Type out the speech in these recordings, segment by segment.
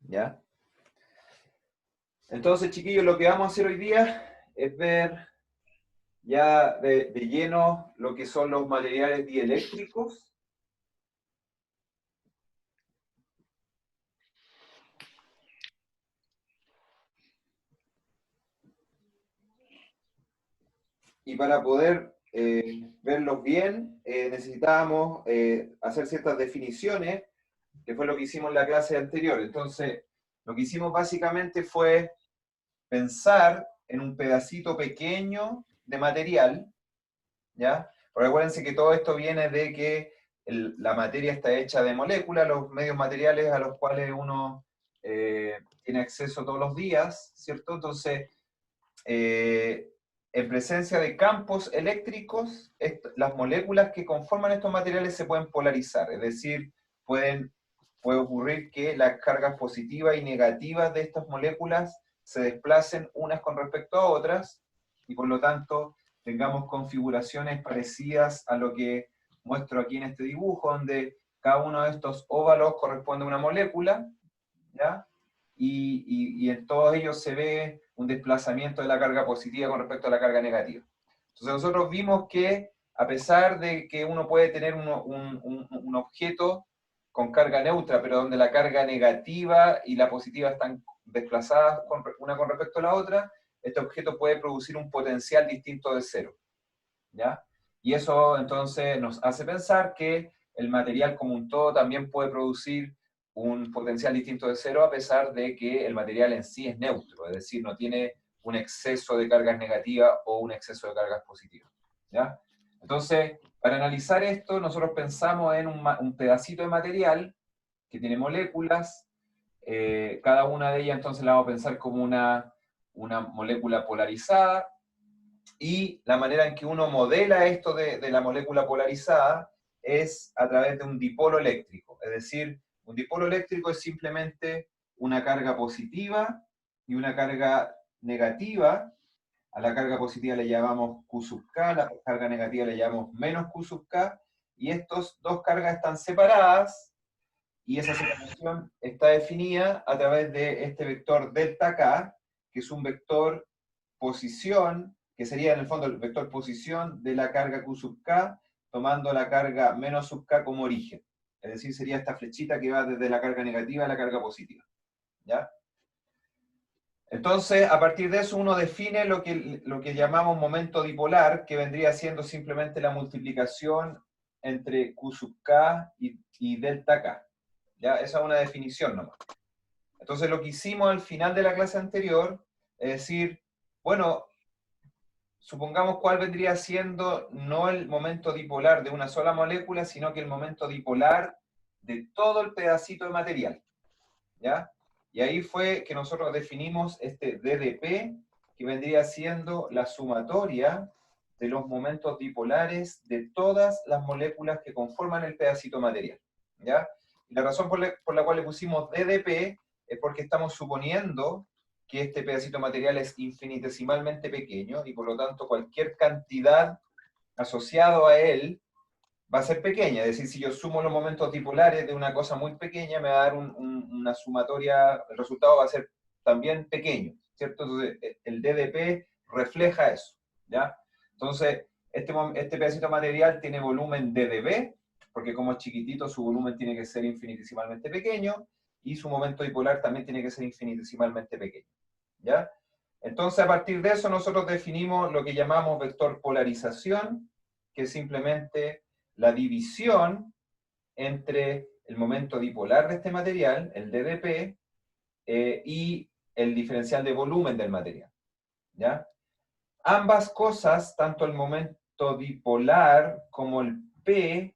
¿Ya? Entonces, chiquillos, lo que vamos a hacer hoy día es ver ya de lleno lo que son los materiales dieléctricos. Y para poder verlos bien, necesitábamos hacer ciertas definiciones, que fue lo que hicimos en la clase anterior. Entonces, lo que hicimos básicamente fue pensar en un pedacito pequeño de material, ¿ya? Porque acuérdense que todo esto viene de que la materia está hecha de moléculas, los medios materiales a los cuales uno tiene acceso todos los días, ¿cierto? Entonces, eh, en presencia de campos eléctricos, las moléculas que conforman estos materiales se pueden polarizar, es decir, puede ocurrir que las cargas positivas y negativas de estas moléculas se desplacen unas con respecto a otras, y por lo tanto tengamos configuraciones parecidas a lo que muestro aquí en este dibujo, donde cada uno de estos óvalos corresponde a una molécula, ¿ya? Y en todos ellos se ve un desplazamiento de la carga positiva con respecto a la carga negativa. Entonces nosotros vimos que a pesar de que uno puede tener un objeto con carga neutra, pero donde la carga negativa y la positiva están desplazadas una con respecto a la otra, este objeto puede producir un potencial distinto de cero, ¿ya? Y eso entonces nos hace pensar que el material como un todo también puede producir un potencial distinto de cero a pesar de que el material en sí es neutro, es decir, no tiene un exceso de cargas negativas o un exceso de cargas positivas, ¿ya? Entonces, para analizar esto, nosotros pensamos en un pedacito de material que tiene moléculas, cada una de ellas entonces la vamos a pensar como una molécula polarizada, y la manera en que uno modela esto de la molécula polarizada es a través de un dipolo eléctrico. Es decir, un dipolo eléctrico es simplemente una carga positiva y una carga negativa. A la carga positiva le llamamos Q sub K, a la carga negativa le llamamos menos Q sub K, y estas dos cargas están separadas, y esa separación está definida a través de este vector delta K, que es un vector posición, que sería en el fondo el vector posición de la carga Q sub K, tomando la carga menos sub K como origen. Es decir, sería esta flechita que va desde la carga negativa a la carga positiva, ¿ya? Entonces, a partir de eso, uno define lo que llamamos momento dipolar, que vendría siendo simplemente la multiplicación entre Q sub K y delta K, ¿ya? Esa es una definición nomás. Entonces, lo que hicimos al final de la clase anterior es decir, bueno, supongamos cuál vendría siendo no el momento dipolar de una sola molécula, sino que el momento dipolar de todo el pedacito de material, ¿ya? Y ahí fue que nosotros definimos este DDP, que vendría siendo la sumatoria de los momentos dipolares de todas las moléculas que conforman el pedacito material, ¿ya? Y la razón por la cual le pusimos DDP es porque estamos suponiendo que este pedacito material es infinitesimalmente pequeño y por lo tanto cualquier cantidad asociado a él va a ser pequeña. Es decir, si yo sumo los momentos dipolares de una cosa muy pequeña, me va a dar una sumatoria, el resultado va a ser también pequeño, ¿cierto? Entonces, el DDP refleja eso, ¿ya? Entonces, este pedacito de material tiene volumen DDB, porque como es chiquitito, su volumen tiene que ser infinitesimalmente pequeño, y su momento dipolar también tiene que ser infinitesimalmente pequeño, ¿ya? Entonces, a partir de eso, nosotros definimos lo que llamamos vector polarización, que es simplemente la división entre el momento dipolar de este material, el DDP, y el diferencial de volumen del material, ¿ya? Ambas cosas, tanto el momento dipolar como el P,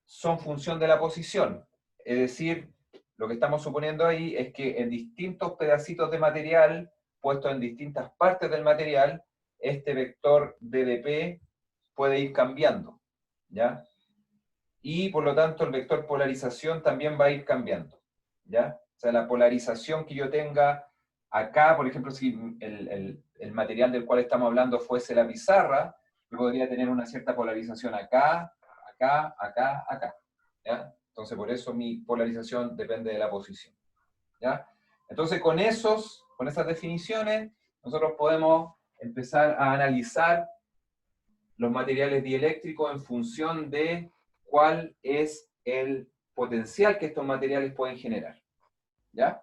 son función de la posición. Es decir, lo que estamos suponiendo ahí es que en distintos pedacitos de material, puestos en distintas partes del material, este vector DDP puede ir cambiando, ¿ya? Y por lo tanto el vector polarización también va a ir cambiando, ¿ya? O sea, la polarización que yo tenga acá, por ejemplo, si el material del cual estamos hablando fuese la pizarra, yo podría tener una cierta polarización acá, acá, acá, acá, ¿ya? Entonces por eso mi polarización depende de la posición. ¿Ya? Entonces, con esas definiciones, nosotros podemos empezar a analizar los materiales dieléctricos en función de cuál es el potencial que estos materiales pueden generar. ¿Ya?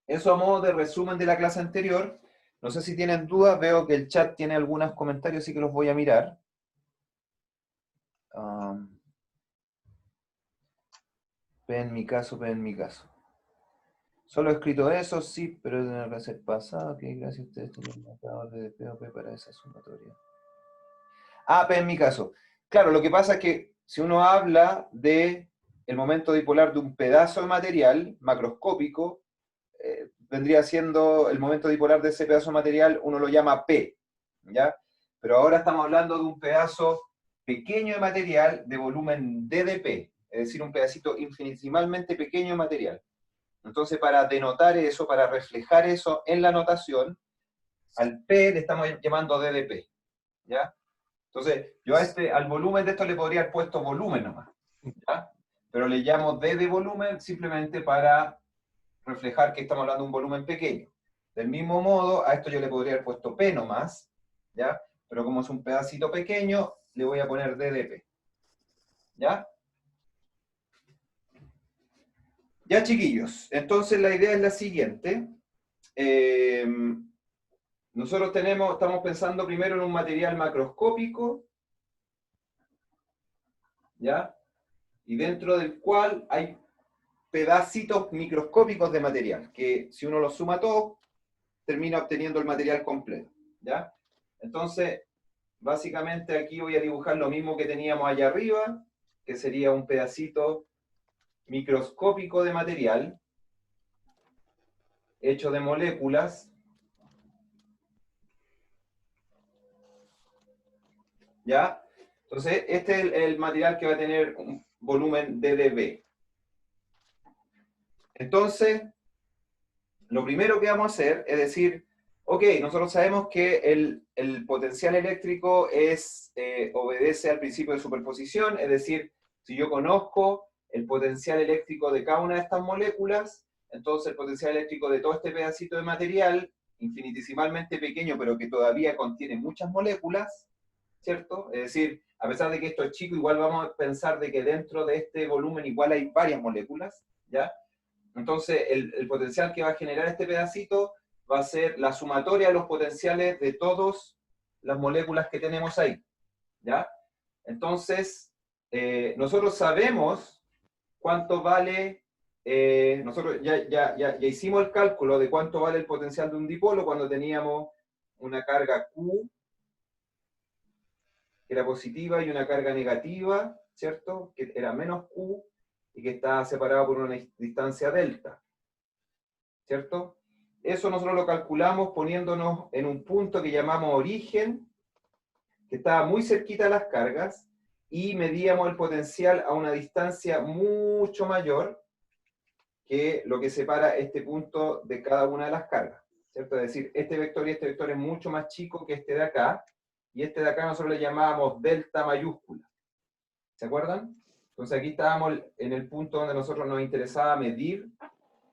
Eso a modo de resumen de la clase anterior. No sé si tienen dudas, veo que el chat tiene algunos comentarios, así que los voy a mirar. P en mi caso, P en mi caso. Solo he escrito eso, sí, pero en la clase pasada, ok, gracias a ustedes tenían marcado de P o P para esa sumatoria. Ah, P en mi caso. Claro, lo que pasa es que si uno habla de el momento dipolar de un pedazo de material macroscópico, vendría siendo el momento dipolar de ese pedazo de material, uno lo llama P, ¿ya? Pero ahora estamos hablando de un pedazo pequeño de material de volumen D de P, es decir, un pedacito infinitesimalmente pequeño de material. Entonces, para denotar eso, para reflejar eso en la notación, al P le estamos llamando D de P, ¿ya? Entonces, yo al volumen de esto le podría haber puesto volumen nomás, ¿ya? Pero le llamo D de volumen simplemente para reflejar que estamos hablando de un volumen pequeño. Del mismo modo, a esto yo le podría haber puesto P nomás, ¿ya? Pero como es un pedacito pequeño, le voy a poner D de P, ¿ya? Ya, chiquillos, entonces la idea es la siguiente. Nosotros estamos pensando primero en un material macroscópico, ¿ya? Y dentro del cual hay pedacitos microscópicos de material, que si uno los suma todos, termina obteniendo el material completo, ¿ya? Entonces, básicamente aquí voy a dibujar lo mismo que teníamos allá arriba, que sería un pedacito microscópico de material, hecho de moléculas, ¿ya? Entonces, este es el material que va a tener un volumen ddB. Entonces, lo primero que vamos a hacer es decir, ok, nosotros sabemos que el potencial eléctrico obedece al principio de superposición, es decir, si yo conozco el potencial eléctrico de cada una de estas moléculas, entonces el potencial eléctrico de todo este pedacito de material, infinitesimalmente pequeño, pero que todavía contiene muchas moléculas, ¿cierto? Es decir, a pesar de que esto es chico, igual vamos a pensar de que dentro de este volumen igual hay varias moléculas, ¿ya? Entonces, el potencial que va a generar este pedacito va a ser la sumatoria de los potenciales de todas las moléculas que tenemos ahí, ¿ya? Entonces, nosotros sabemos cuánto vale, nosotros ya hicimos el cálculo de cuánto vale el potencial de un dipolo cuando teníamos una carga Q, que era positiva, y una carga negativa, ¿cierto? Que era menos Q, y que está separado por una distancia delta, ¿cierto? Eso nosotros lo calculamos poniéndonos en un punto que llamamos origen, que estaba muy cerquita de las cargas, y medíamos el potencial a una distancia mucho mayor que lo que separa este punto de cada una de las cargas, ¿cierto? Es decir, este vector y este vector es mucho más chico que este de acá, y este de acá nosotros le llamábamos delta mayúscula. ¿Se acuerdan? Entonces aquí estábamos en el punto donde a nosotros nos interesaba medir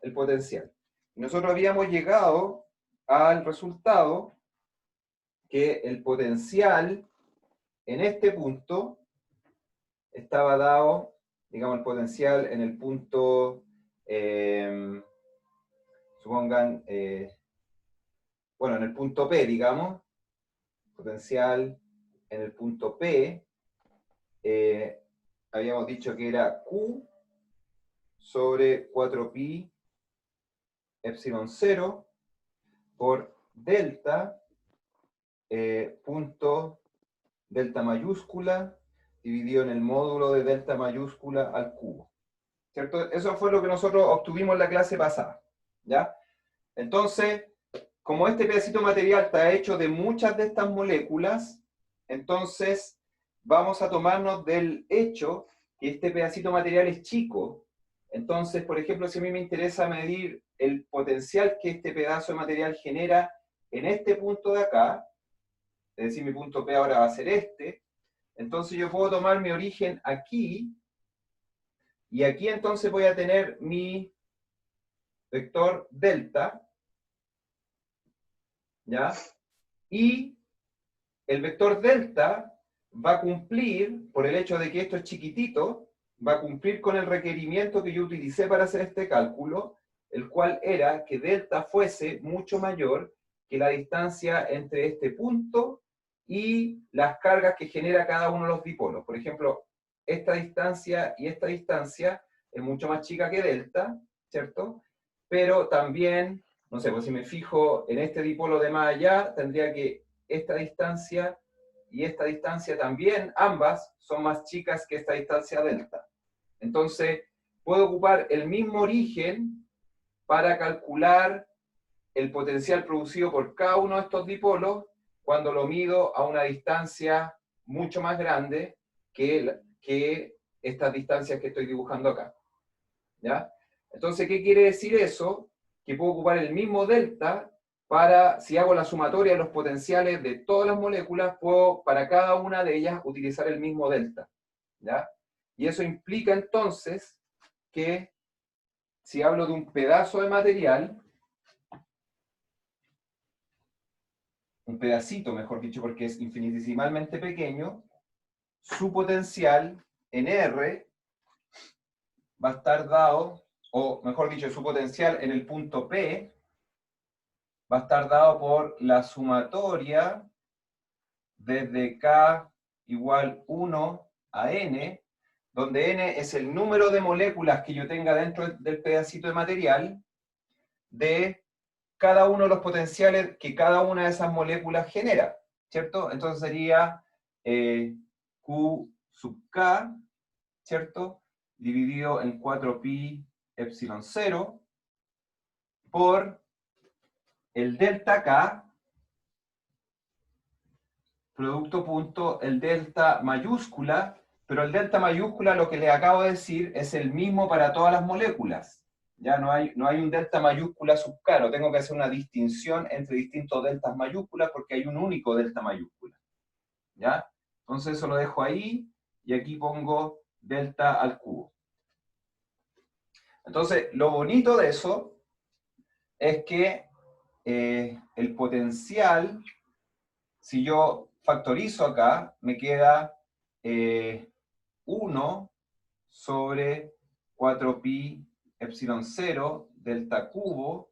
el potencial. Y nosotros habíamos llegado al resultado que el potencial en este punto estaba dado, digamos, el potencial en el punto, supongan, bueno, en el punto P, digamos, potencial en el punto P, habíamos dicho que era Q sobre 4pi epsilon 0 por delta, punto delta mayúscula dividido en el módulo de delta mayúscula al cubo, ¿cierto? Eso fue lo que nosotros obtuvimos en la clase pasada, ¿ya? Entonces, como este pedacito de material está hecho de muchas de estas moléculas, entonces vamos a tomarnos del hecho que este pedacito de material es chico. Entonces, por ejemplo, si a mí me interesa medir el potencial que este pedazo de material genera en este punto de acá, es decir, mi punto P ahora va a ser este, entonces yo puedo tomar mi origen aquí, y aquí entonces voy a tener mi vector delta, ¿ya? Y el vector delta va a cumplir, por el hecho de que esto es chiquitito, va a cumplir con el requerimiento que yo utilicé para hacer este cálculo, el cual era que delta fuese mucho mayor que la distancia entre este punto y las cargas que genera cada uno de los dipolos. Por ejemplo, esta distancia y esta distancia es mucho más chica que delta, ¿cierto? Pero también, no sé, pues si me fijo en este dipolo de más allá, tendría que esta distancia y esta distancia también, ambas, son más chicas que esta distancia delta. Entonces, puedo ocupar el mismo origen para calcular el potencial producido por cada uno de estos dipolos cuando lo mido a una distancia mucho más grande que estas distancias que estoy dibujando acá. ¿Ya? Entonces, ¿qué quiere decir eso? Que puedo ocupar el mismo delta para, si hago la sumatoria de los potenciales de todas las moléculas, puedo para cada una de ellas utilizar el mismo delta. ¿Ya? Y eso implica entonces que si hablo de un pedazo de material, un pedacito mejor dicho, porque es infinitesimalmente pequeño, su potencial en R va a estar dado, o mejor dicho, su potencial en el punto P va a estar dado por la sumatoria desde K igual 1 a N, donde N es el número de moléculas que yo tenga dentro del pedacito de material, de cada uno de los potenciales que cada una de esas moléculas genera, ¿cierto? Entonces sería Q sub K, ¿cierto? Dividido en 4pi epsilon 0 por el delta K, producto punto, el delta mayúscula, pero el delta mayúscula, lo que les acabo de decir, es el mismo para todas las moléculas. Ya no hay un delta mayúscula sub K, no tengo que hacer una distinción entre distintos deltas mayúsculas porque hay un único delta mayúscula. ¿Ya? Entonces eso lo dejo ahí y aquí pongo delta al cubo. Entonces, lo bonito de eso es que el potencial, si yo factorizo acá, me queda 1 sobre 4pi epsilon 0 delta cubo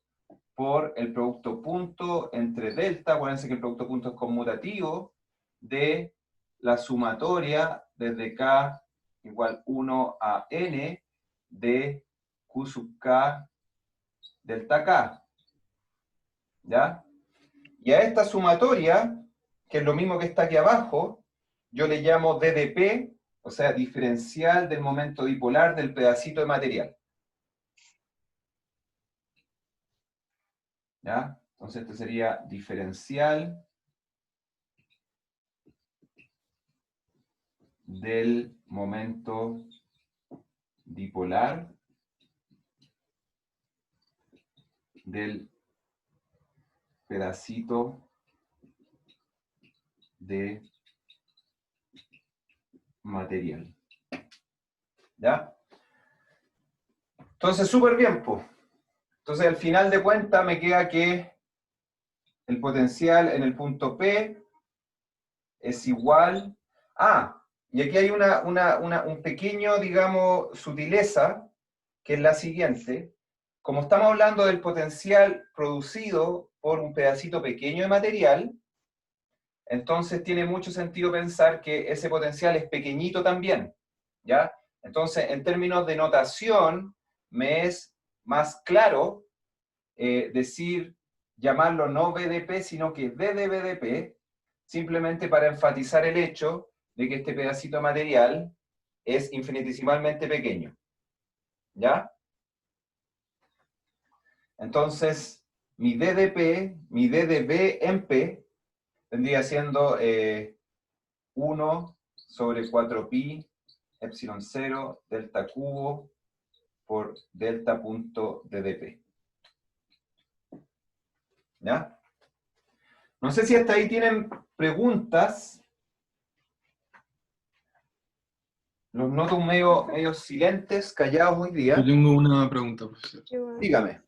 por el producto punto entre delta, acuérdense que el producto punto es conmutativo, de la sumatoria desde k igual 1 a n de q sub k delta k. ¿Ya? Y a esta sumatoria, que es lo mismo que está aquí abajo, yo le llamo DDP, o sea, diferencial del momento dipolar del pedacito de material. ¿Ya? Entonces este sería diferencial del momento dipolar del pedacito de material. ¿Ya? Entonces, súper bien, pues. Entonces, al final de cuentas, me queda que el potencial en el punto P es igual a... Y aquí hay un pequeño, digamos, sutileza, que es la siguiente. Como estamos hablando del potencial producido por un pedacito pequeño de material, entonces tiene mucho sentido pensar que ese potencial es pequeñito también, ¿ya? Entonces, en términos de notación, me es más claro llamarlo no BDP, sino que DDBDP, simplemente para enfatizar el hecho de que este pedacito de material es infinitesimalmente pequeño, ¿ya? Entonces, mi DDP, mi DDB en P, tendría siendo 1 sobre 4pi epsilon 0 delta cubo por delta punto DDP. ¿Ya? No sé si hasta ahí tienen preguntas. Los noto medio silentes, callados hoy día. Yo tengo una pregunta, profesor. Dígame.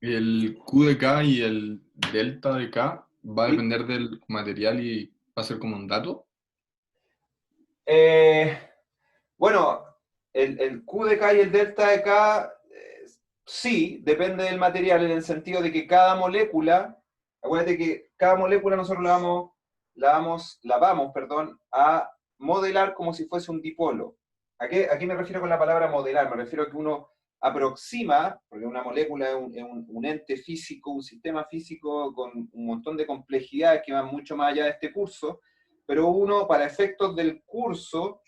El Q de K y el delta de K va a ¿Sí? depender del material y va a ser como un dato. Eh, bueno, el Q de K y el delta de K, sí, depende del material, en el sentido de que cada molécula, acuérdate que cada molécula nosotros la vamos, a modelar como si fuese un dipolo. ¿A qué me refiero con la palabra modelar? Me refiero a que uno aproxima, porque una molécula es un ente físico, un sistema físico con un montón de complejidades que van mucho más allá de este curso, pero uno, para efectos del curso,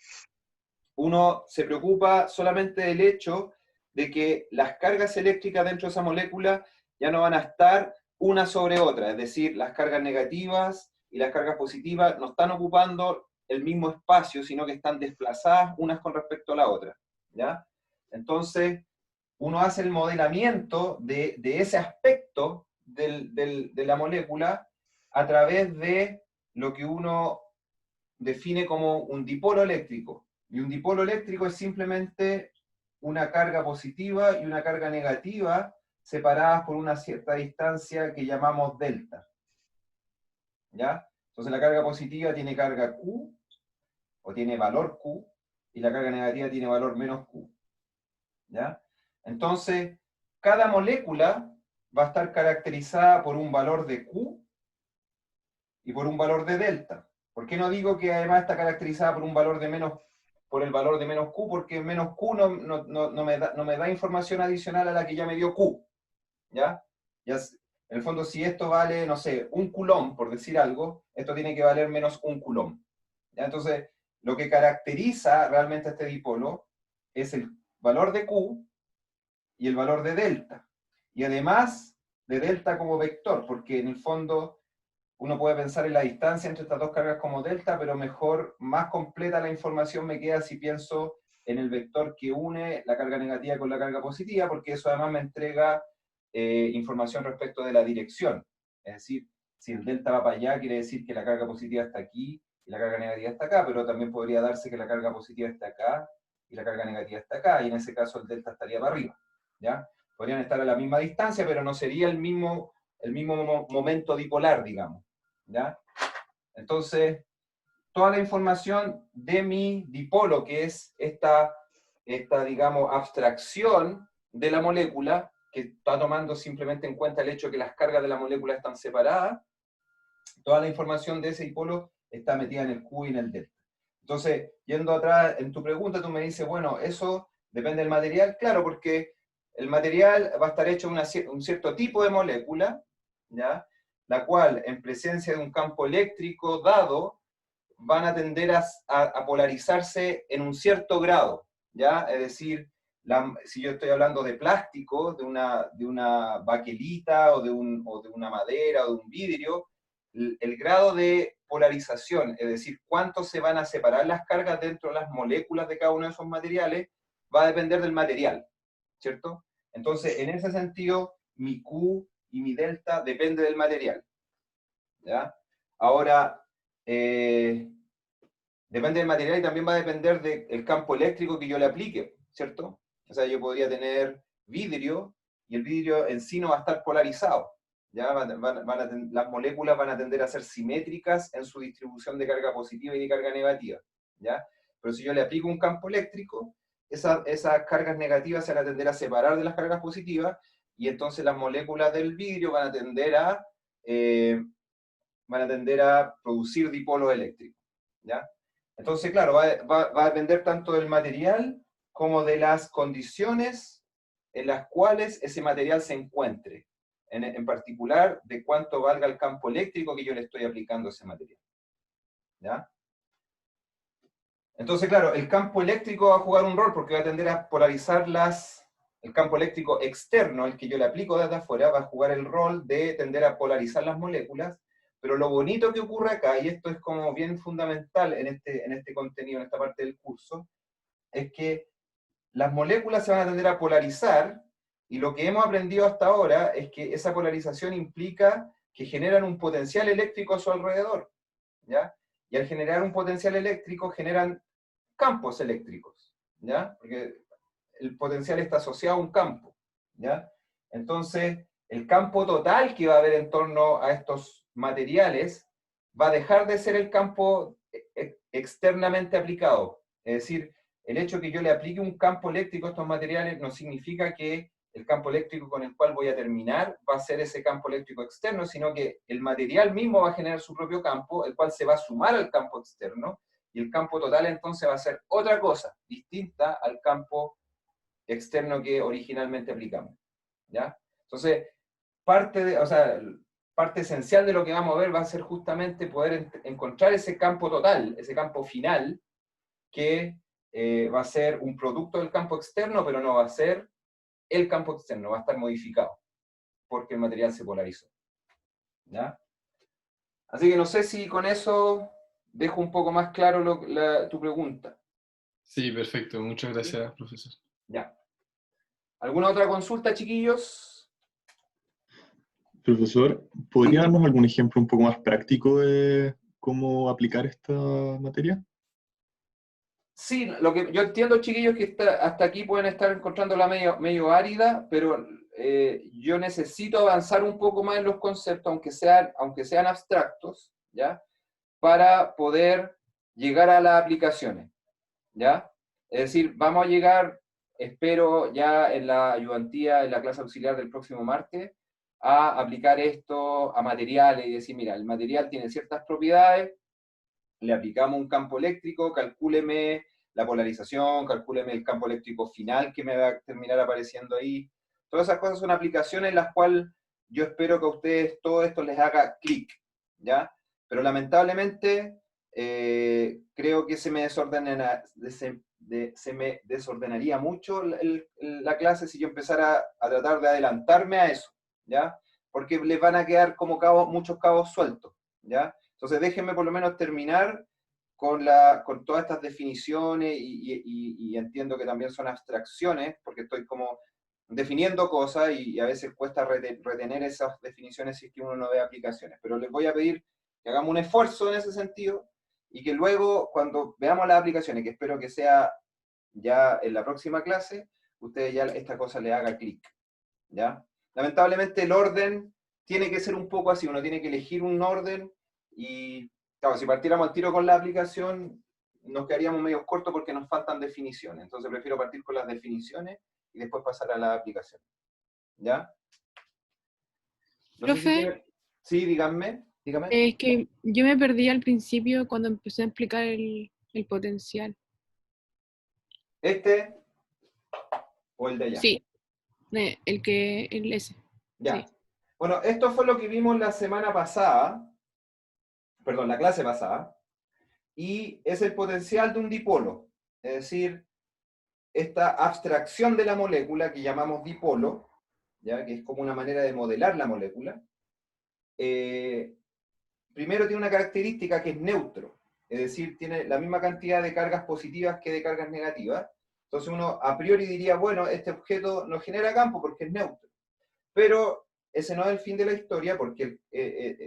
uno se preocupa solamente del hecho de que las cargas eléctricas dentro de esa molécula ya no van a estar una sobre otra, es decir, las cargas negativas y las cargas positivas no están ocupando el mismo espacio, sino que están desplazadas unas con respecto a la otra, ¿ya? Entonces, uno hace el modelamiento de ese aspecto de la molécula a través de lo que uno define como un dipolo eléctrico. Y un dipolo eléctrico es simplemente una carga positiva y una carga negativa separadas por una cierta distancia que llamamos delta. ¿Ya? Entonces la carga positiva tiene carga Q, o tiene valor Q, y la carga negativa tiene valor menos Q. ¿Ya? Entonces, cada molécula va a estar caracterizada por un valor de Q y por un valor de delta. ¿Por qué no digo que además está caracterizada por un valor de menos, por el valor de menos Q? Porque menos Q no me da información adicional a la que ya me dio Q. ¿Ya? Ya, en el fondo, si esto vale, no sé, un coulomb, por decir algo, esto tiene que valer menos un coulomb. ¿Ya? Entonces, lo que caracteriza realmente a este dipolo es el valor de Q y el valor de delta. Y además de delta como vector, porque en el fondo uno puede pensar en la distancia entre estas dos cargas como delta, pero mejor, más completa la información me queda si pienso en el vector que une la carga negativa con la carga positiva, porque eso además me entrega información respecto de la dirección. Es decir, si el delta va para allá, quiere decir que la carga positiva está aquí y la carga negativa está acá, pero también podría darse que la carga positiva está acá y la carga negativa está acá, y en ese caso el delta estaría para arriba. ¿Ya? Podrían estar a la misma distancia, pero no sería el mismo momento dipolar, digamos. ¿Ya? Entonces, toda la información de mi dipolo, que es esta, digamos, abstracción de la molécula, que está tomando simplemente en cuenta el hecho de que las cargas de la molécula están separadas, toda la información de ese dipolo está metida en el Q y en el delta. Entonces, yendo atrás en tu pregunta, tú me dices, bueno, eso depende del material. Claro, porque el material va a estar hecho de un cierto tipo de molécula, ¿ya? La cual, en presencia de un campo eléctrico dado, van a tender a polarizarse en un cierto grado, ¿ya? Es decir, si yo estoy hablando de plástico, de una baquelita o de una madera o de un vidrio, el grado de polarización, es decir, cuánto se van a separar las cargas dentro de las moléculas de cada uno de esos materiales, va a depender del material, ¿cierto? Entonces, en ese sentido, mi Q y mi delta depende del material, ¿ya? Ahora, eh, depende del material y también va a depender del campo eléctrico que yo le aplique, ¿cierto? O sea, yo podría tener vidrio y el vidrio en sí no va a estar polarizado. ¿Ya? Las moléculas van a tender a ser simétricas en su distribución de carga positiva y de carga negativa. ¿Ya? Pero si yo le aplico un campo eléctrico, esas cargas negativas se van a tender a separar de las cargas positivas, y entonces las moléculas del vidrio eh, van a tender a producir dipolos eléctricos. ¿Ya? Entonces, claro, va a depender tanto del material como de las condiciones en las cuales ese material se encuentre. En particular, de cuánto valga el campo eléctrico que yo le estoy aplicando a ese material. ¿Ya? Entonces, claro, el campo eléctrico va a jugar un rol porque va a tender a polarizar el campo eléctrico externo, el que yo le aplico desde afuera, va a jugar el rol de tender a polarizar las moléculas, pero lo bonito que ocurre acá, y esto es como bien fundamental en este contenido, en esta parte del curso, es que las moléculas se van a tender a polarizar, y lo que hemos aprendido hasta ahora es que esa polarización implica que generan un potencial eléctrico a su alrededor, ¿ya? Y al generar un potencial eléctrico generan campos eléctricos, ¿ya? Porque el potencial está asociado a un campo, ¿ya? Entonces, el campo total que va a haber en torno a estos materiales va a dejar de ser el campo externamente aplicado. Es decir, el hecho de que yo le aplique un campo eléctrico a estos materiales no significa que el campo eléctrico con el cual voy a terminar va a ser ese campo eléctrico externo, sino que el material mismo va a generar su propio campo, el cual se va a sumar al campo externo, y el campo total entonces va a ser otra cosa, distinta al campo externo que originalmente aplicamos. ¿Ya? Entonces, parte esencial de lo que vamos a ver va a ser justamente poder encontrar ese campo total, ese campo final, que va a ser un producto del campo externo, pero no va a ser el campo externo, va a estar modificado, porque el material se polarizó. ¿Ya? Así que no sé si con eso dejo un poco más claro tu pregunta. Sí, perfecto. Muchas gracias, profesor. Ya. ¿Alguna otra consulta, chiquillos? Profesor, ¿podría darnos algún ejemplo un poco más práctico de cómo aplicar esta materia? Sí, lo que yo entiendo, chiquillos, que hasta aquí pueden estar encontrándola medio árida, pero yo necesito avanzar un poco más en los conceptos, aunque sean abstractos, ¿ya? Para poder llegar a las aplicaciones, ¿ya? Es decir, vamos a llegar, espero ya en la ayudantía, en la clase auxiliar del próximo martes, a aplicar esto a materiales y decir, mira, el material tiene ciertas propiedades, le aplicamos un campo eléctrico, calcúleme la polarización, calcúleme el campo eléctrico final que me va a terminar apareciendo ahí. Todas esas cosas son aplicaciones en las cuales yo espero que a ustedes todo esto les haga clic, ¿ya? Pero lamentablemente creo que se me desordenaría mucho la clase si yo empezara a tratar de adelantarme a eso, ¿ya? Porque les van a quedar como muchos cabos sueltos, ¿ya? Entonces déjenme por lo menos terminar con todas estas definiciones y entiendo que también son abstracciones, porque estoy como definiendo cosas y a veces cuesta retener esas definiciones si es que uno no ve aplicaciones. Pero les voy a pedir que hagamos un esfuerzo en ese sentido y que luego, cuando veamos las aplicaciones, que espero que sea ya en la próxima clase, ustedes ya esta cosa le haga clic, ¿ya? Lamentablemente el orden tiene que ser un poco así, uno tiene que elegir un orden y, claro, si partiéramos al tiro con la aplicación, nos quedaríamos medio cortos porque nos faltan definiciones, entonces prefiero partir con las definiciones y después pasar a la aplicación, ¿ya? No sé si Profe, sí, díganme. es que yo me perdí al principio cuando empecé a explicar el potencial. ¿Este o el de allá? Sí, el S. Ya. Sí. Bueno, esto fue lo que vimos la semana pasada, perdón, la clase pasada, y es el potencial de un dipolo, es decir, esta abstracción de la molécula que llamamos dipolo, ¿ya? Que es como una manera de modelar la molécula, primero tiene una característica que es neutro, es decir, tiene la misma cantidad de cargas positivas que de cargas negativas. Entonces uno a priori diría, bueno, este objeto no genera campo porque es neutro. Pero ese no es el fin de la historia, porque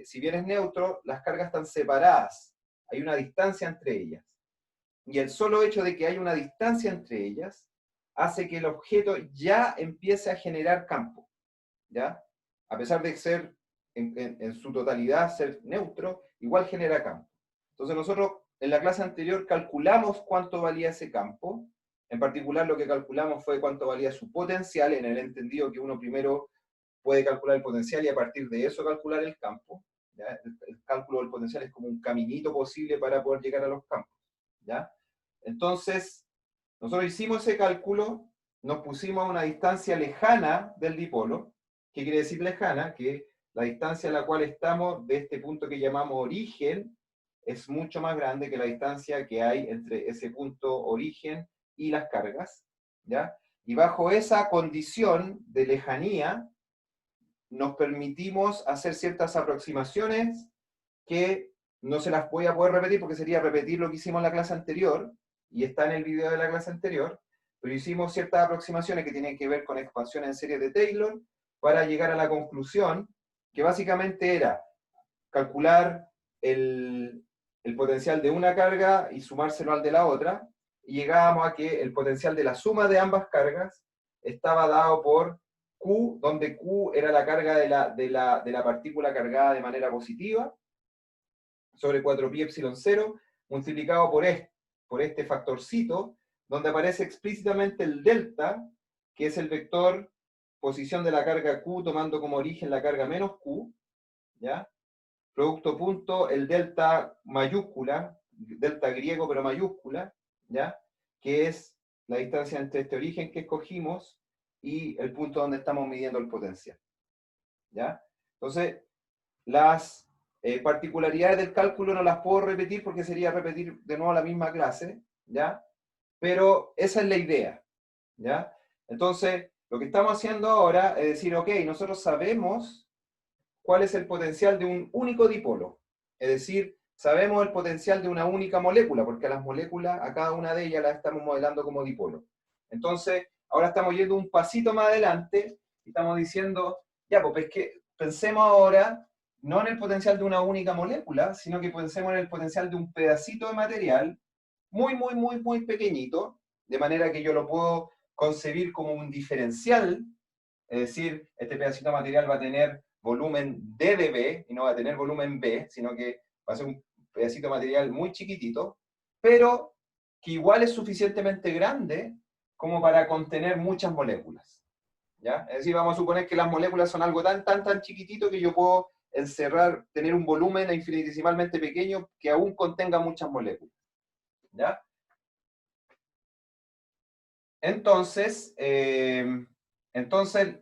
si bien es neutro, las cargas están separadas, hay una distancia entre ellas. Y el solo hecho de que hay una distancia entre ellas hace que el objeto ya empiece a generar campo, ¿ya? A pesar de ser en su totalidad ser neutro, igual genera campo. Entonces nosotros en la clase anterior calculamos cuánto valía ese campo, en particular lo que calculamos fue cuánto valía su potencial, en el entendido que uno primero puede calcular el potencial y a partir de eso calcular el campo, ¿ya? El cálculo del potencial es como un caminito posible para poder llegar a los campos, ¿ya? Entonces, nosotros hicimos ese cálculo, nos pusimos a una distancia lejana del dipolo. ¿Qué quiere decir lejana? Que la distancia a la cual estamos de este punto que llamamos origen es mucho más grande que la distancia que hay entre ese punto origen y las cargas, ¿ya? Y bajo esa condición de lejanía, nos permitimos hacer ciertas aproximaciones que no se las voy a poder repetir porque sería repetir lo que hicimos en la clase anterior, y está en el video de la clase anterior, pero hicimos ciertas aproximaciones que tienen que ver con expansión en serie de Taylor para llegar a la conclusión que básicamente era calcular el potencial de una carga y sumárselo al de la otra, y llegábamos a que el potencial de la suma de ambas cargas estaba dado por Q, donde Q era la carga de la partícula cargada de manera positiva, sobre 4pi epsilon 0, multiplicado por este factorcito, donde aparece explícitamente el delta, que es el vector posición de la carga Q, tomando como origen la carga menos Q, ¿ya? Producto punto, el delta mayúscula, delta griego pero mayúscula, ¿ya? Que es la distancia entre este origen que escogimos y el punto donde estamos midiendo el potencial, ¿ya? Entonces, las particularidades del cálculo no las puedo repetir porque sería repetir de nuevo la misma clase, ¿ya? Pero esa es la idea, ¿ya? Entonces, lo que estamos haciendo ahora es decir, ok, nosotros sabemos cuál es el potencial de un único dipolo. Es decir, sabemos el potencial de una única molécula, porque a las moléculas, a cada una de ellas las estamos modelando como dipolo. Entonces, ahora estamos yendo un pasito más adelante y estamos diciendo, ya, pues es que pensemos ahora no en el potencial de una única molécula, sino que pensemos en el potencial de un pedacito de material muy, muy, muy, muy pequeñito, de manera que yo lo puedo concebir como un diferencial, es decir, este pedacito de material va a tener volumen D de B, y no va a tener volumen B, sino que va a ser un pedacito de material muy chiquitito, pero que igual es suficientemente grande como para contener muchas moléculas, ¿ya? Es decir, vamos a suponer que las moléculas son algo tan, tan, tan chiquitito que yo puedo encerrar, tener un volumen infinitesimalmente pequeño que aún contenga muchas moléculas, ¿ya? Entonces,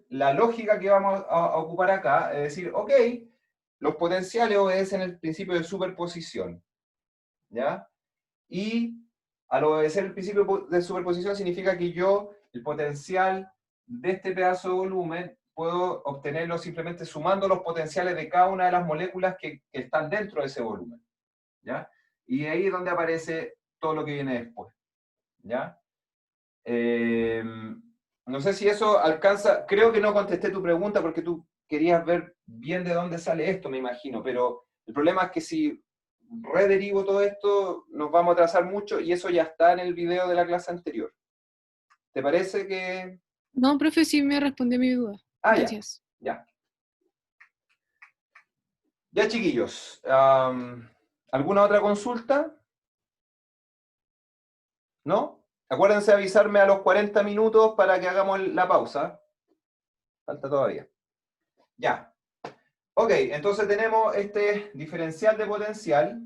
la lógica que vamos a ocupar acá es decir, ok, los potenciales obedecen el principio de superposición, ¿ya? Y al obedecer el principio de superposición significa que yo, el potencial de este pedazo de volumen, puedo obtenerlo simplemente sumando los potenciales de cada una de las moléculas que están dentro de ese volumen, ¿ya? Y ahí es donde aparece todo lo que viene después, ¿ya? No sé si eso alcanza, creo que no contesté tu pregunta porque tú querías ver bien de dónde sale esto, me imagino, pero el problema es que si rederivo todo esto, nos vamos a atrasar mucho y eso ya está en el video de la clase anterior. ¿Te parece que...? No, profe, sí me respondió mi duda. Ah, Gracias. ya. Ya, chiquillos. ¿Alguna otra consulta? ¿No? Acuérdense de avisarme a los 40 minutos para que hagamos la pausa. Falta todavía. Ya. Ok, entonces tenemos este diferencial de potencial.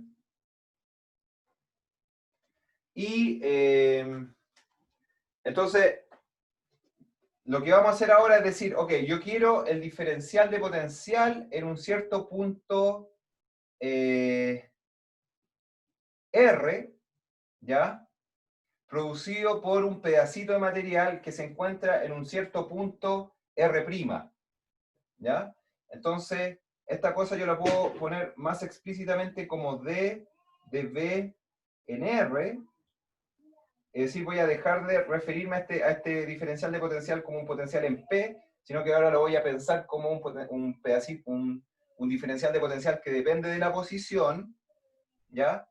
Y entonces, lo que vamos a hacer ahora es decir, ok, yo quiero el diferencial de potencial en un cierto punto R, ¿ya? Producido por un pedacito de material que se encuentra en un cierto punto R', ¿ya? Entonces, esta cosa yo la puedo poner más explícitamente como D de B en R, es decir, voy a dejar de referirme a este diferencial de potencial como un potencial en P, sino que ahora lo voy a pensar como un pedacito, un diferencial de potencial que depende de la posición, ¿ya?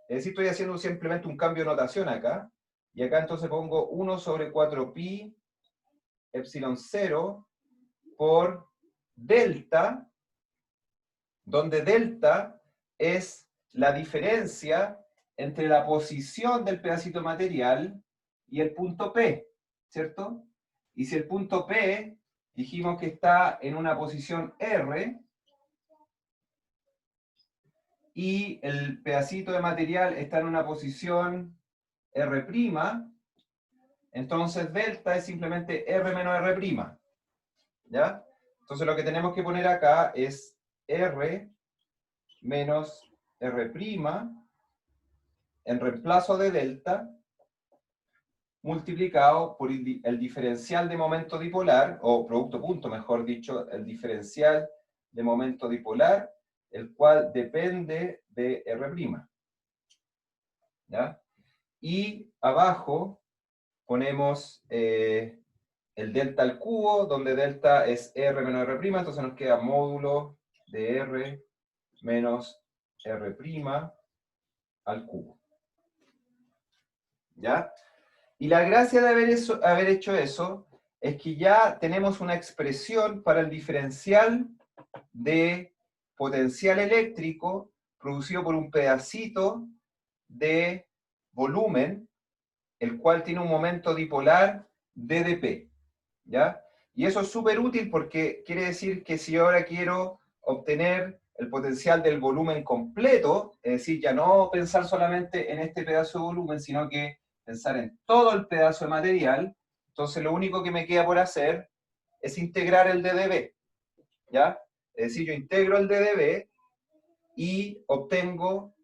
Es decir, estoy haciendo simplemente un cambio de notación acá, y acá entonces pongo 1 sobre 4pi epsilon 0 por delta, donde delta es la diferencia entre la posición del pedacito material y el punto P, ¿cierto? Y si el punto P dijimos que está en una posición R, y el pedacito de material está en una posición R', entonces delta es simplemente R menos R', ¿ya? Entonces lo que tenemos que poner acá es R menos R' en reemplazo de delta, multiplicado por el diferencial de momento dipolar, o producto punto, mejor dicho, el diferencial de momento dipolar, el cual depende de R', ¿ya? Y abajo ponemos el delta al cubo, donde delta es R menos R', entonces nos queda módulo de R menos R' al cubo. ¿Ya? Y la gracia de haber hecho eso es que ya tenemos una expresión para el diferencial de potencial eléctrico producido por un pedacito de volumen, el cual tiene un momento dipolar dp, ¿ya? Y eso es súper útil porque quiere decir que si yo ahora quiero obtener el potencial del volumen completo, es decir, ya no pensar solamente en este pedazo de volumen, sino que pensar en todo el pedazo de material, entonces lo único que me queda por hacer es integrar el ddB, ¿ya? Es decir, yo integro el ddB y obtengo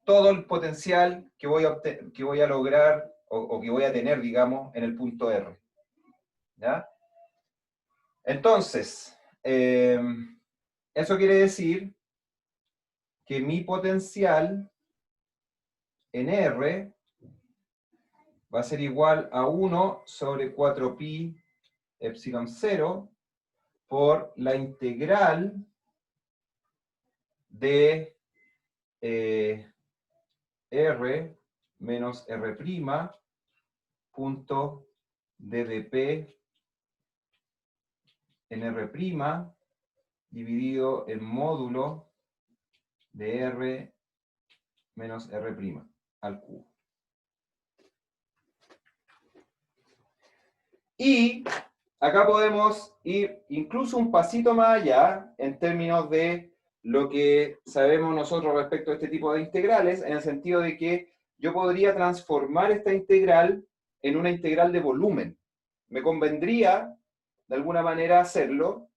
todo el potencial que voy a lograr o que voy a tener, digamos, en el punto R. ¿Ya? Entonces, eso quiere decir que mi potencial en R va a ser igual a 1 sobre 4pi epsilon 0 por la integral de R menos R' punto ddp en R' dividido en módulo de R menos R' al cubo. Y acá podemos ir incluso un pasito más allá en términos de lo que sabemos nosotros respecto a este tipo de integrales, en el sentido de que yo podría transformar esta integral en una integral de volumen. Me convendría, de alguna manera, hacerlo.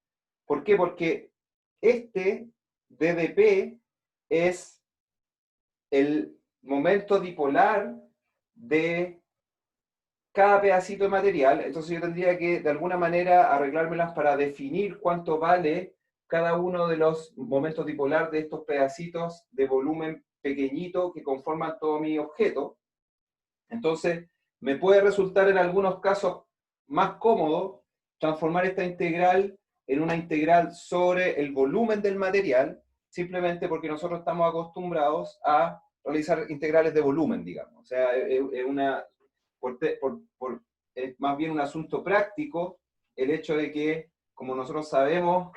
¿Por qué? Porque este ddp es el momento dipolar de cada pedacito de material, entonces yo tendría que, de alguna manera, arreglármelas para definir cuánto vale cada uno de los momentos dipolar de estos pedacitos de volumen pequeñito que conforman todo mi objeto. Entonces, me puede resultar en algunos casos más cómodo transformar esta integral en una integral sobre el volumen del material, simplemente porque nosotros estamos acostumbrados a realizar integrales de volumen, digamos. O sea, es más bien un asunto práctico el hecho de que, como nosotros sabemos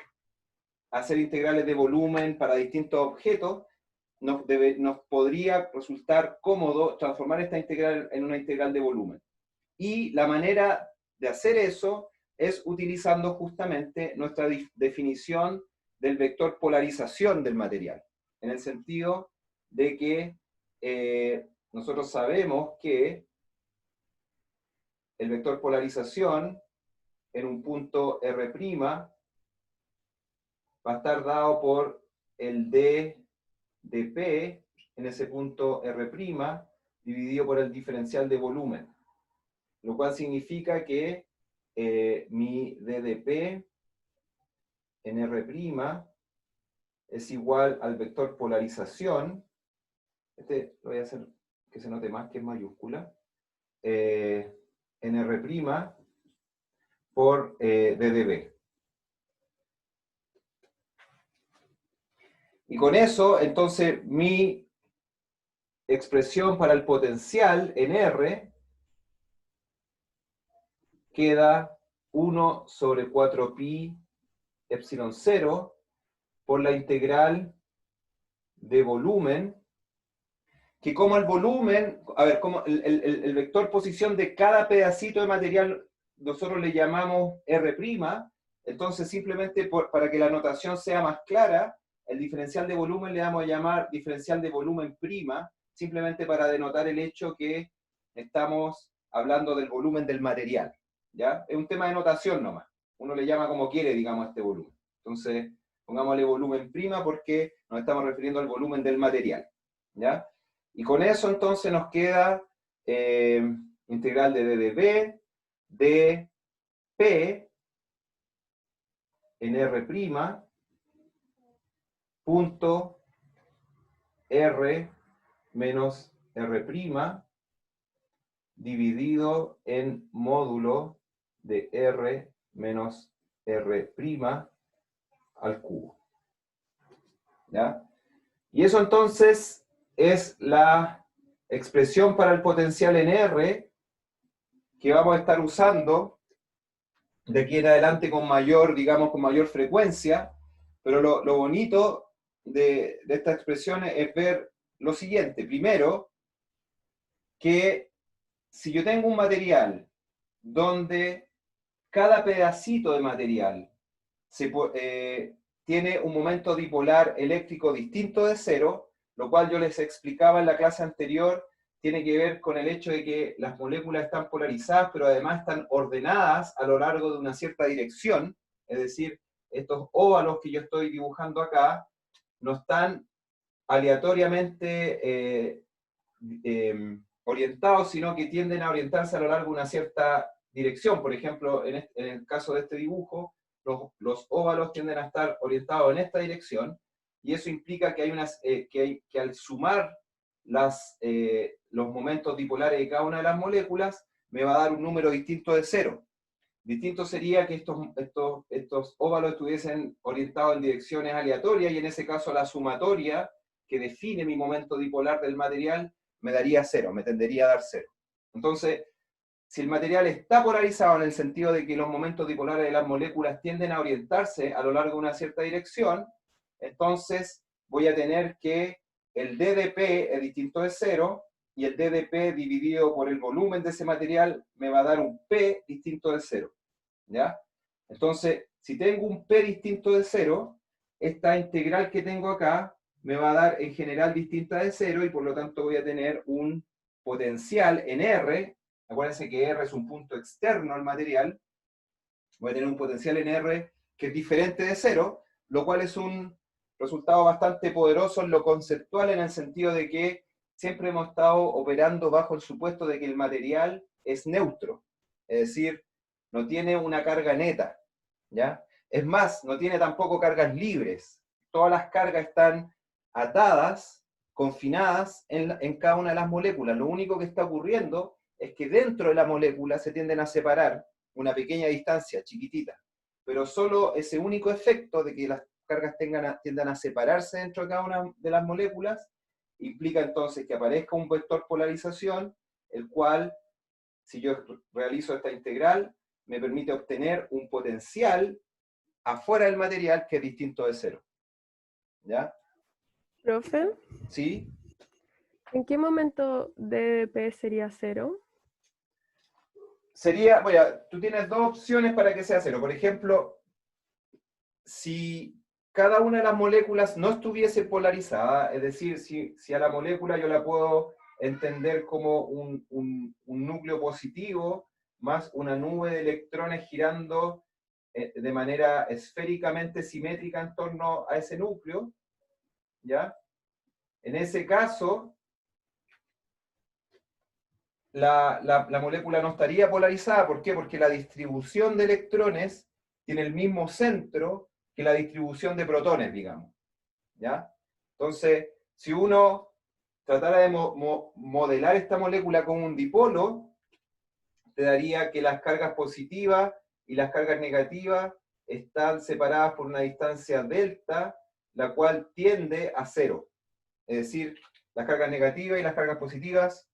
hacer integrales de volumen para distintos objetos, nos podría resultar cómodo transformar esta integral en una integral de volumen. Y la manera de hacer eso es utilizando justamente nuestra definición del vector polarización del material, en el sentido de que nosotros sabemos que el vector polarización en un punto R' va a estar dado por el d de P en ese punto R' dividido por el diferencial de volumen, lo cual significa que mi d de P en R' es igual al vector polarización, este lo voy a hacer que se note más que es mayúscula, en R' por ddB. Y con eso, entonces, mi expresión para el potencial en R queda 1 sobre 4pi epsilon 0 por la integral de volumen, que como el volumen, a ver, como el vector posición de cada pedacito de material nosotros le llamamos R', entonces simplemente para que la notación sea más clara, el diferencial de volumen le vamos a llamar diferencial de volumen prima, simplemente para denotar el hecho que estamos hablando del volumen del material, ¿ya? Es un tema de notación nomás, uno le llama como quiere, digamos, a este volumen. Entonces, pongámosle volumen prima porque nos estamos refiriendo al volumen del material, ¿ya? Y con eso entonces nos queda integral de ddB, de P en R', punto R menos R', dividido en módulo de R menos R' al cubo. ¿Ya? Y eso entonces es la expresión para el potencial en R que vamos a estar usando de aquí en adelante con mayor, digamos, con mayor frecuencia, pero lo bonito de esta expresión es ver lo siguiente. Primero, que si yo tengo un material donde cada pedacito de material tiene un momento dipolar eléctrico distinto de cero, lo cual yo les explicaba en la clase anterior, tiene que ver con el hecho de que las moléculas están polarizadas, pero además están ordenadas a lo largo de una cierta dirección, es decir, estos óvalos que yo estoy dibujando acá no están aleatoriamente orientados, sino que tienden a orientarse a lo largo de una cierta dirección. Por ejemplo, en el caso de este dibujo, los óvalos tienden a estar orientados en esta dirección, y eso implica que, que al sumar los momentos dipolares de cada una de las moléculas, me va a dar un número distinto de cero. Distinto sería que estos óvalos estuviesen orientados en direcciones aleatorias, y en ese caso la sumatoria que define mi momento dipolar del material me daría cero, me tendería a dar cero. Entonces, si el material está polarizado en el sentido de que los momentos dipolares de las moléculas tienden a orientarse a lo largo de una cierta dirección, entonces voy a tener que el DdP es distinto de cero, y el DdP dividido por el volumen de ese material me va a dar un P distinto de cero. ¿Ya? Entonces, si tengo un P distinto de cero, esta integral que tengo acá me va a dar en general distinta de cero, y por lo tanto voy a tener un potencial en R. Acuérdense que R es un punto externo al material. Voy a tener un potencial en R que es diferente de cero, lo cual es un resultado bastante poderoso en lo conceptual, en el sentido de que siempre hemos estado operando bajo el supuesto de que el material es neutro, es decir, no tiene una carga neta, ¿ya? Es más, no tiene tampoco cargas libres. Todas las cargas están atadas, confinadas en cada una de las moléculas. Lo único que está ocurriendo es que dentro de la molécula se tienden a separar una pequeña distancia, chiquitita, pero solo ese único efecto de que las cargas tiendan a separarse dentro de cada una de las moléculas implica entonces que aparezca un vector polarización, el cual, si yo realizo esta integral, me permite obtener un potencial afuera del material que es distinto de cero. ¿Ya? Profe, ¿Sí? ¿en qué momento DdP sería cero? Sería, bueno, tú tienes dos opciones para que sea cero. Por ejemplo, si cada una de las moléculas no estuviese polarizada, es decir, si a la molécula yo la puedo entender como un núcleo positivo más una nube de electrones girando de manera esféricamente simétrica en torno a ese núcleo, ¿ya? En ese caso, la molécula no estaría polarizada. ¿Por qué? Porque la distribución de electrones tiene el mismo centro que la distribución de protones, digamos. ¿Ya? Entonces, si uno tratara de modelar esta molécula como un dipolo, te daría que las cargas positivas y las cargas negativas están separadas por una distancia delta, la cual tiende a cero. Es decir, las cargas negativas y las cargas positivas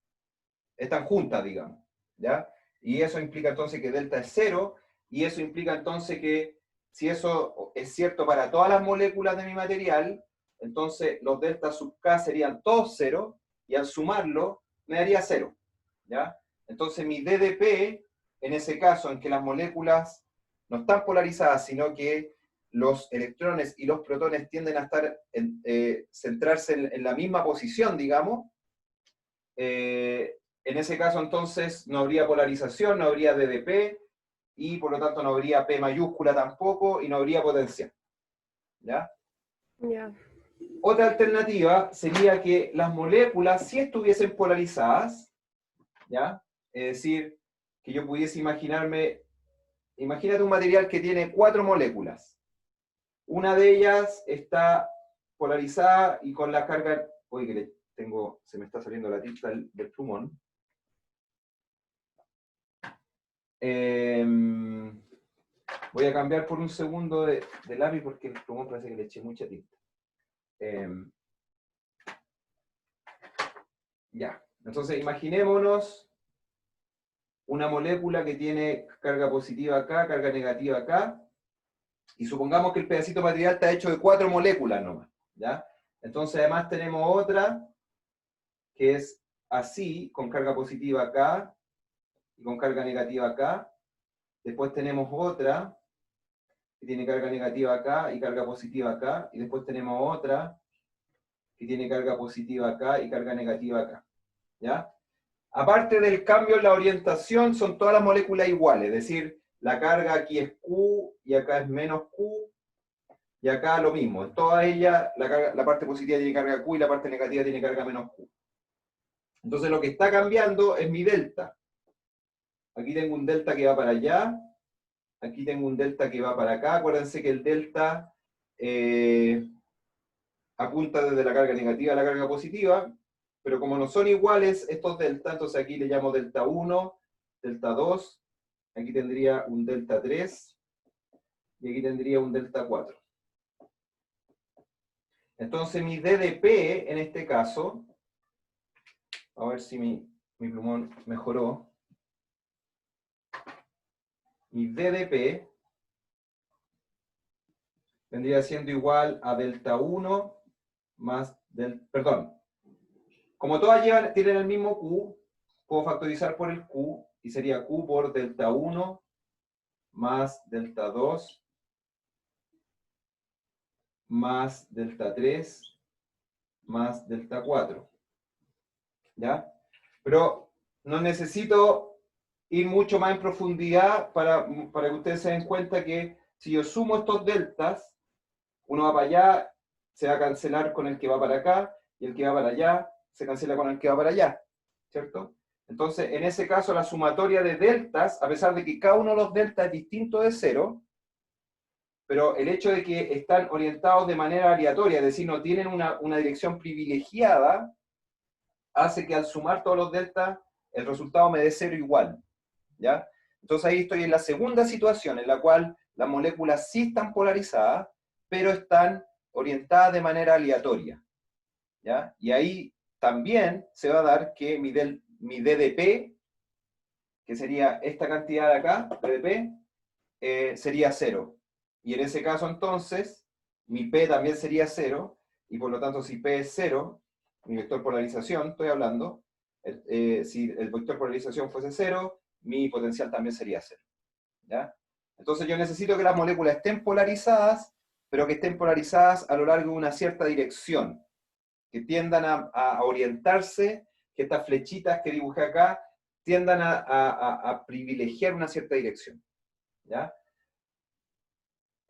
están juntas, digamos, ¿ya? Y eso implica entonces que delta es cero, y eso implica entonces que si eso es cierto para todas las moléculas de mi material, entonces los delta sub k serían todos cero, y al sumarlo me daría cero, ¿ya? Entonces mi DdP, en ese caso en que las moléculas no están polarizadas, sino que los electrones y los protones tienden a estar centrarse en la misma posición, digamos, en ese caso entonces no habría polarización, no habría DdP, y por lo tanto no habría P mayúscula tampoco, y no habría potencial. ¿Ya? Ya. Otra alternativa sería que las moléculas sí estuviesen polarizadas, ¿ya? Es decir, que yo pudiese imagínate un material que tiene 4 moléculas. Una de ellas está polarizada y con la carga... Uy, que se me está saliendo la tinta del plumón. Voy a cambiar por un segundo de lápiz porque el plumón parece que le eché mucha tinta. Ya, entonces imaginémonos una molécula que tiene carga positiva acá, carga negativa acá, y supongamos que el pedacito material está hecho de 4 moléculas nomás, ¿ya? Entonces además tenemos otra que es así, con carga positiva acá, y con carga negativa acá. Después tenemos otra que tiene carga negativa acá y carga positiva acá, y después tenemos otra que tiene carga positiva acá y carga negativa acá, ¿ya? Aparte del cambio en la orientación, son todas las moléculas iguales, es decir, la carga aquí es Q, y acá es menos Q, y acá lo mismo. En todas ellas, la parte positiva tiene carga Q y la parte negativa tiene carga menos Q. Entonces lo que está cambiando es mi delta. Aquí tengo un delta que va para allá, aquí tengo un delta que va para acá. Acuérdense que el delta apunta desde la carga negativa a la carga positiva, pero como no son iguales estos delta, entonces aquí le llamo delta 1, delta 2, aquí tendría un delta 3, y aquí tendría un delta 4. Entonces mi DDP, en este caso, a ver si mi plumón mejoró, mi DDP vendría siendo igual a delta 1 más perdón, como todas tienen el mismo Q, puedo factorizar por el Q, y sería Q por delta 1 más delta 2 más delta 3 más delta 4. ¿Ya? Pero no necesito ir mucho más en profundidad para que ustedes se den cuenta que si yo sumo estos deltas, uno va para allá, se va a cancelar con el que va para acá, y el que va para allá se cancela con el que va para allá, ¿cierto? Entonces, en ese caso, la sumatoria de deltas, a pesar de que cada uno de los deltas es distinto de 0, pero el hecho de que están orientados de manera aleatoria, es decir, no tienen una dirección privilegiada, hace que al sumar todos los deltas, el resultado me dé 0 igual, ¿ya? Entonces ahí estoy en la segunda situación, en la cual las moléculas sí están polarizadas, pero están orientadas de manera aleatoria, ¿ya? Y ahí también se va a dar que mi DDP, que sería esta cantidad de acá, DDP, sería 0. Y en ese caso entonces, mi P también sería 0, y por lo tanto si P es 0, mi vector polarización, estoy hablando, si el vector polarización fuese 0, mi potencial también sería 0. ¿Ya? Entonces yo necesito que las moléculas estén polarizadas, pero que estén polarizadas a lo largo de una cierta dirección, que tiendan a orientarse, que estas flechitas que dibujé acá tiendan a privilegiar una cierta dirección. ¿Ya?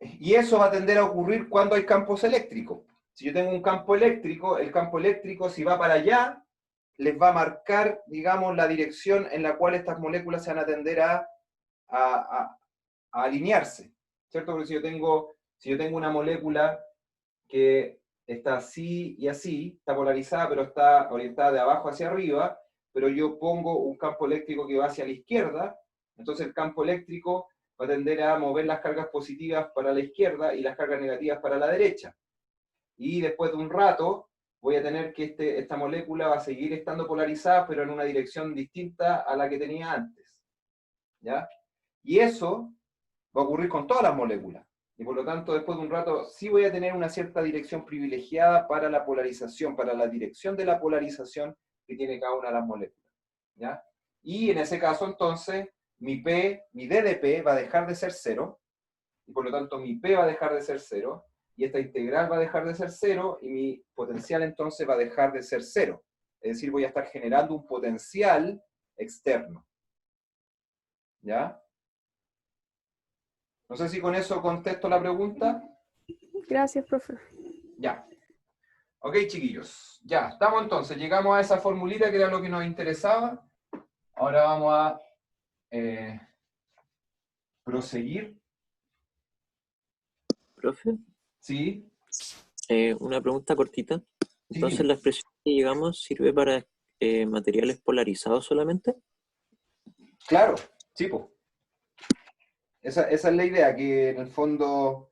Y eso va a tender a ocurrir cuando hay campos eléctricos. Si yo tengo un campo eléctrico, el campo eléctrico, si va para allá, les va a marcar, digamos, la dirección en la cual estas moléculas se van a tender a alinearse, ¿cierto? Porque si yo tengo una molécula que está así y así, está polarizada, pero está orientada de abajo hacia arriba, pero yo pongo un campo eléctrico que va hacia la izquierda, entonces el campo eléctrico va a tender a mover las cargas positivas para la izquierda y las cargas negativas para la derecha. Y después de un rato, voy a tener que esta molécula va a seguir estando polarizada, pero en una dirección distinta a la que tenía antes. ¿Ya? Y eso va a ocurrir con todas las moléculas. Y por lo tanto, después de un rato, sí voy a tener una cierta dirección privilegiada para la polarización, para la dirección de la polarización que tiene cada una de las moléculas. ¿Ya? Y en ese caso, entonces, mi DDP va a dejar de ser 0, y por lo tanto mi P va a dejar de ser 0, y esta integral va a dejar de ser 0, y mi potencial entonces va a dejar de ser 0. Es decir, voy a estar generando un potencial externo. ¿Ya? No sé si con eso contesto la pregunta. Gracias, profe. Ya. Ok, chiquillos. Ya, estamos entonces. Llegamos a esa formulita que era lo que nos interesaba. Ahora vamos a proseguir. Profe, ¿Sí? una pregunta cortita. Entonces, dime. ¿la expresión que llegamos sirve para materiales polarizados solamente? Claro, sí, pues. Esa es la idea, que en el fondo,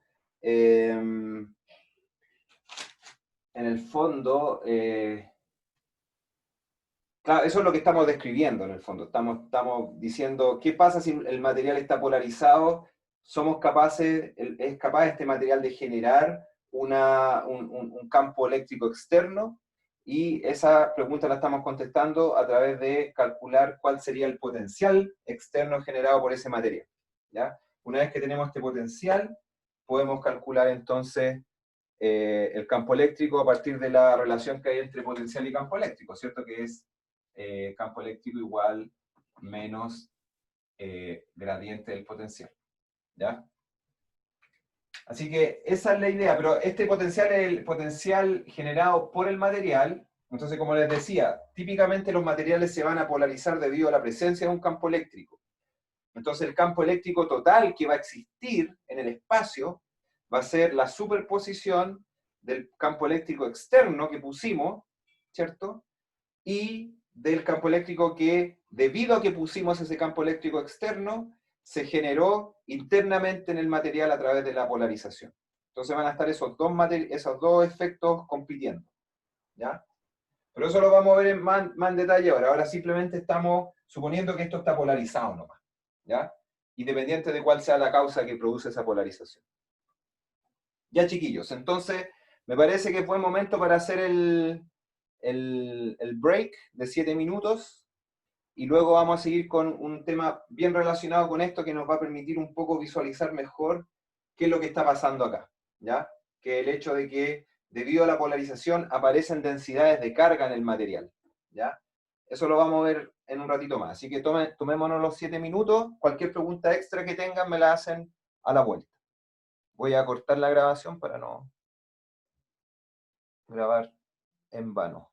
Claro, eso es lo que estamos describiendo en el fondo. Estamos diciendo qué pasa si el material está polarizado. Es capaz este material de generar un campo eléctrico externo, y esa pregunta la estamos contestando a través de calcular cuál sería el potencial externo generado por ese material, ¿ya? Una vez que tenemos este potencial, podemos calcular entonces el campo eléctrico a partir de la relación que hay entre potencial y campo eléctrico, ¿cierto? Que es campo eléctrico igual menos gradiente del potencial, ¿ya? Así que esa es la idea, pero este potencial es el potencial generado por el material. Entonces, como les decía, típicamente los materiales se van a polarizar debido a la presencia de un campo eléctrico. Entonces, el campo eléctrico total que va a existir en el espacio va a ser la superposición del campo eléctrico externo que pusimos, ¿cierto? Y del campo eléctrico que, debido a que pusimos ese campo eléctrico externo, se generó internamente en el material a través de la polarización. Entonces van a estar esos dos efectos compitiendo, ¿ya? Pero eso lo vamos a ver más en detalle ahora. Ahora simplemente estamos suponiendo que esto está polarizado nomás, ¿ya? Independiente de cuál sea la causa que produce esa polarización. Ya, chiquillos, entonces me parece que es buen momento para hacer el break de 7 minutos, y luego vamos a seguir con un tema bien relacionado con esto que nos va a permitir un poco visualizar mejor qué es lo que está pasando acá, ¿ya? Que el hecho de que debido a la polarización aparecen densidades de carga en el material, ¿ya? Eso lo vamos a ver en un ratito más, así que tomémonos los 7 minutos, cualquier pregunta extra que tengan me la hacen a la vuelta. Voy a cortar la grabación para no grabar en vano.